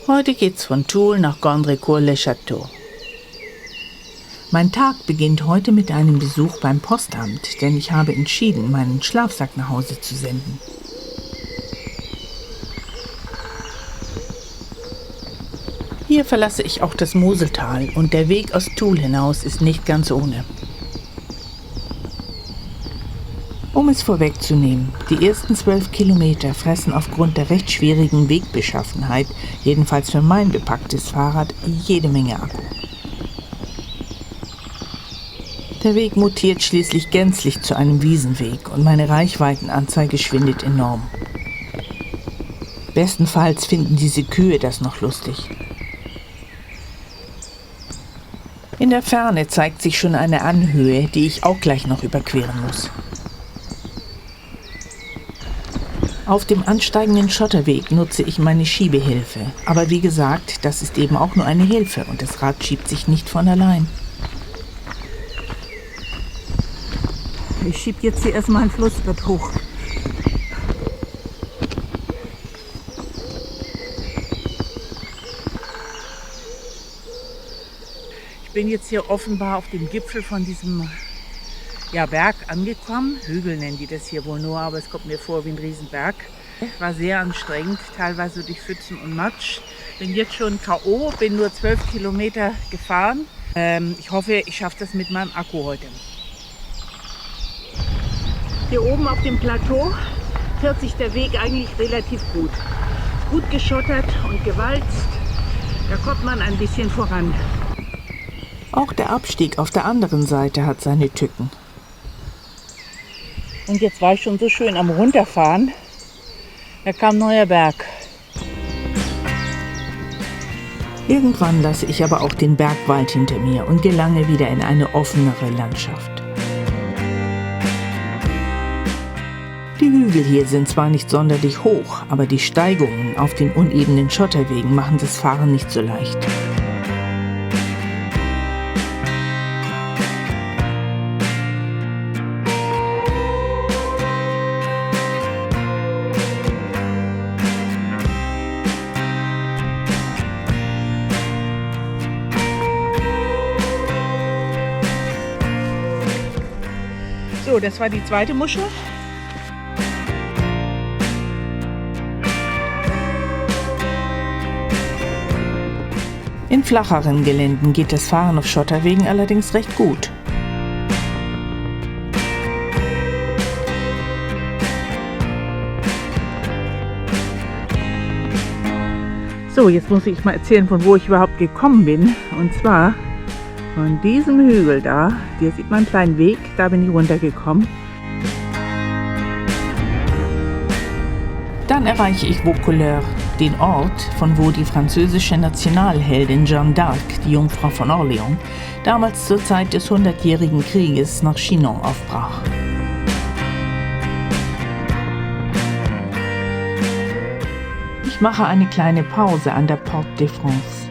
Heute geht's von Toul nach Gondricourt-le-Château. Mein Tag beginnt heute mit einem Besuch beim Postamt, denn ich habe entschieden, meinen Schlafsack nach Hause zu senden. Hier verlasse ich auch das Moseltal und der Weg aus Toul hinaus ist nicht ganz ohne. Um es vorwegzunehmen, die ersten 12 Kilometer fressen aufgrund der recht schwierigen Wegbeschaffenheit, jedenfalls für mein bepacktes Fahrrad, jede Menge Akku. Der Weg mutiert schließlich gänzlich zu einem Wiesenweg und meine Reichweitenanzeige schwindet enorm. Bestenfalls finden diese Kühe das noch lustig. In der Ferne zeigt sich schon eine Anhöhe, die ich auch gleich noch überqueren muss. Auf dem ansteigenden Schotterweg nutze ich meine Schiebehilfe. Aber wie gesagt, das ist eben auch nur eine Hilfe und das Rad schiebt sich nicht von allein. Ich schiebe jetzt hier erstmal ein Flussbett hoch. Ich bin jetzt hier offenbar auf dem Gipfel von diesem Berg angekommen. Hügel nennen die das hier wohl nur, aber es kommt mir vor wie ein Riesenberg. War sehr anstrengend, teilweise durch Pfützen und Matsch. Bin jetzt schon K.O., bin nur 12 Kilometer gefahren. Ich hoffe, ich schaffe das mit meinem Akku heute. Hier oben auf dem Plateau fährt sich der Weg eigentlich relativ gut. Gut geschottert und gewalzt, da kommt man ein bisschen voran. Auch der Abstieg auf der anderen Seite hat seine Tücken. Und jetzt war ich schon so schön am Runterfahren, da kam ein neuer Berg. Irgendwann lasse ich aber auch den Bergwald hinter mir und gelange wieder in eine offenere Landschaft. Die Hügel hier sind zwar nicht sonderlich hoch, aber die Steigungen auf den unebenen Schotterwegen machen das Fahren nicht so leicht. So, das war die zweite Muschel. In flacheren Geländen geht das Fahren auf Schotterwegen allerdings recht gut. So, jetzt muss ich mal erzählen, von wo ich überhaupt gekommen bin. Und zwar von diesem Hügel da. Hier sieht man einen kleinen Weg, da bin ich runtergekommen. Dann erreiche ich Vaucouleurs, den Ort, von wo die französische Nationalheldin Jeanne d'Arc, die Jungfrau von Orléans, damals zur Zeit des 100-jährigen Krieges nach Chinon aufbrach. Ich mache eine kleine Pause an der Porte de France.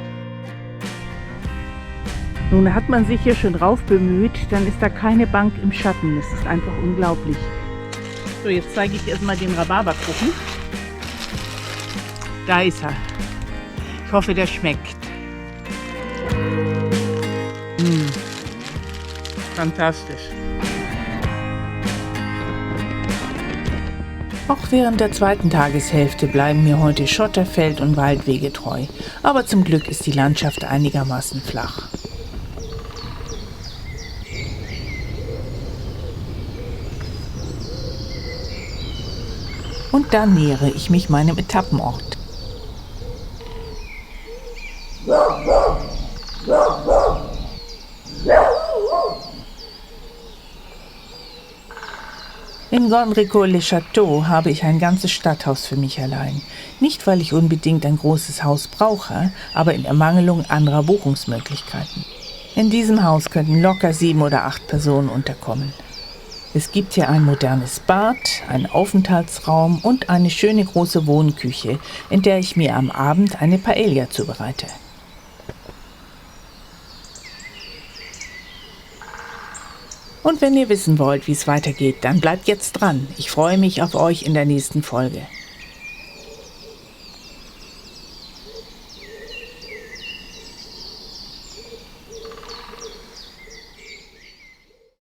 Nun hat man sich hier schon drauf bemüht, dann ist da keine Bank im Schatten. Das ist einfach unglaublich. So, jetzt zeige ich erstmal den Rhabarberkuchen. Da ist er. Ich hoffe, der schmeckt. Fantastisch. Auch während der zweiten Tageshälfte bleiben mir heute Schotterfeld und Waldwege treu. Aber zum Glück ist die Landschaft einigermaßen flach. Und dann nähere ich mich meinem Etappenort. In Gondricourt-le-Château habe ich ein ganzes Stadthaus für mich allein. Nicht, weil ich unbedingt ein großes Haus brauche, aber in Ermangelung anderer Buchungsmöglichkeiten. In diesem Haus könnten locker 7 oder 8 Personen unterkommen. Es gibt hier ein modernes Bad, einen Aufenthaltsraum und eine schöne große Wohnküche, in der ich mir am Abend eine Paella zubereite. Und wenn ihr wissen wollt, wie es weitergeht, dann bleibt jetzt dran. Ich freue mich auf euch in der nächsten Folge.